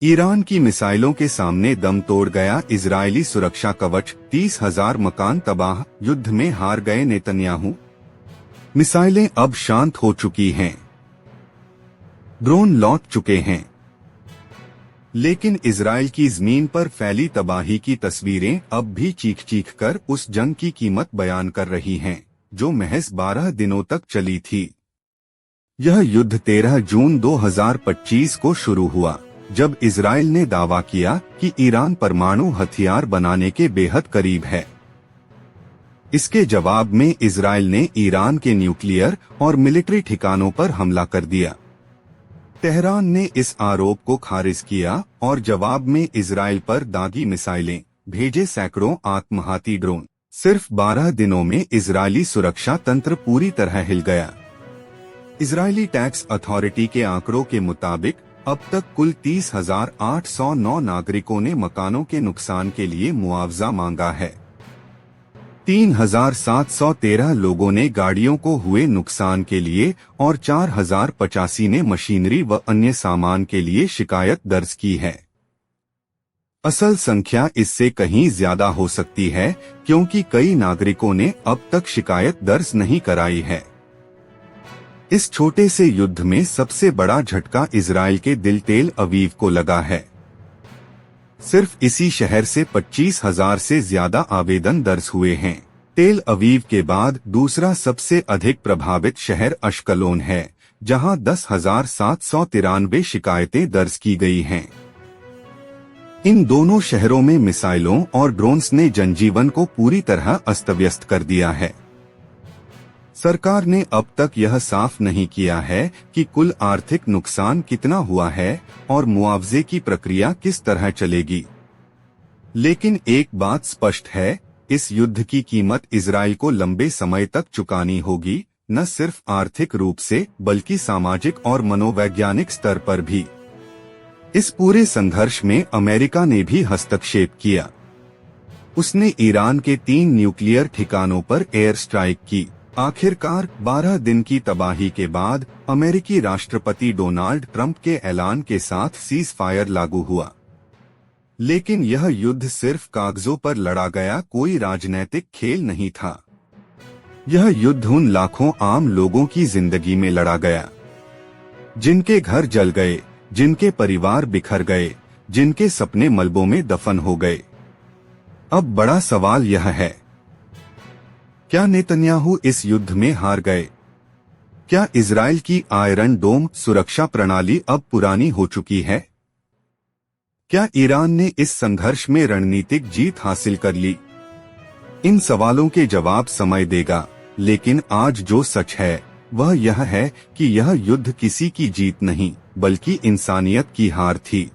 Iran की मिसाइलों के सामने दम तोड़ गया इजरायली सुरक्षा कवच, 30,000 मकान तबाह, युद्ध में हार गए नेतन्याहू। मिसाइलें अब शांत हो चुकी हैं, ड्रोन लौट चुके हैं, लेकिन इजराइल की जमीन पर फैली तबाही की तस्वीरें अब भी चीख चीख कर उस जंग की कीमत बयान कर रही हैं, जो महज 12 दिनों तक चली थी। यह युद्ध 13 जून 2025 को शुरू हुआ, जब इजराइल ने दावा किया कि ईरान परमाणु हथियार बनाने के बेहद करीब है। इसके जवाब में इजराइल ने ईरान के न्यूक्लियर और मिलिट्री ठिकानों पर हमला कर दिया। तेहरान ने इस आरोप को खारिज किया और जवाब में इजराइल पर दागी मिसाइलें भेजे सैकड़ों आत्मघाती ड्रोन। सिर्फ 12 दिनों में इजरायली सुरक्षा तंत्र पूरी तरह हिल गया। इजरायली टैक्स अथॉरिटी के आंकड़ों के मुताबिक अब तक कुल 30,809 नागरिकों ने मकानों के नुकसान के लिए मुआवजा मांगा है। 3,713 लोगों ने गाड़ियों को हुए नुकसान के लिए और 4,085 ने मशीनरी व अन्य सामान के लिए शिकायत दर्ज की है। असल संख्या इससे कहीं ज्यादा हो सकती है, क्योंकि कई नागरिकों ने अब तक शिकायत दर्ज नहीं कराई है। इस छोटे से युद्ध में सबसे बड़ा झटका इजराइल के दिल तेल अवीव को लगा है। सिर्फ इसी शहर से 25,000 से ज्यादा आवेदन दर्ज हुए हैं। तेल अवीव के बाद दूसरा सबसे अधिक प्रभावित शहर अश्कलोन है, जहां 10,793 शिकायतें दर्ज की गई हैं। इन दोनों शहरों में मिसाइलों और ड्रोन्स ने जनजीवन को पूरी तरह अस्त-व्यस्त कर दिया है। सरकार ने अब तक यह साफ नहीं किया है कि कुल आर्थिक नुकसान कितना हुआ है और मुआवजे की प्रक्रिया किस तरह चलेगी। लेकिन एक बात स्पष्ट है, इस युद्ध की कीमत इजराइल को लंबे समय तक चुकानी होगी, न सिर्फ आर्थिक रूप से बल्कि सामाजिक और मनोवैज्ञानिक स्तर पर भी। इस पूरे संघर्ष में अमेरिका ने भी हस्तक्षेप किया। उसने ईरान के 3 न्यूक्लियर ठिकानों पर एयर स्ट्राइक की। आखिरकार 12 दिन की तबाही के बाद अमेरिकी राष्ट्रपति डोनाल्ड ट्रंप के ऐलान के साथ सीज फायर लागू हुआ। लेकिन यह युद्ध सिर्फ कागजों पर लड़ा गया कोई राजनैतिक खेल नहीं था। यह युद्ध उन लाखों आम लोगों की जिंदगी में लड़ा गया, जिनके घर जल गए, जिनके परिवार बिखर गए, जिनके सपने मलबों में दफन हो गए। अब बड़ा सवाल यह है, क्या नेतन्याहू इस युद्ध में हार गए? क्या इजराइल की आयरन डोम सुरक्षा प्रणाली अब पुरानी हो चुकी है? क्या ईरान ने इस संघर्ष में रणनीतिक जीत हासिल कर ली? इन सवालों के जवाब समय देगा, लेकिन आज जो सच है वह यह है कि यह युद्ध किसी की जीत नहीं, बल्कि इंसानियत की हार थी।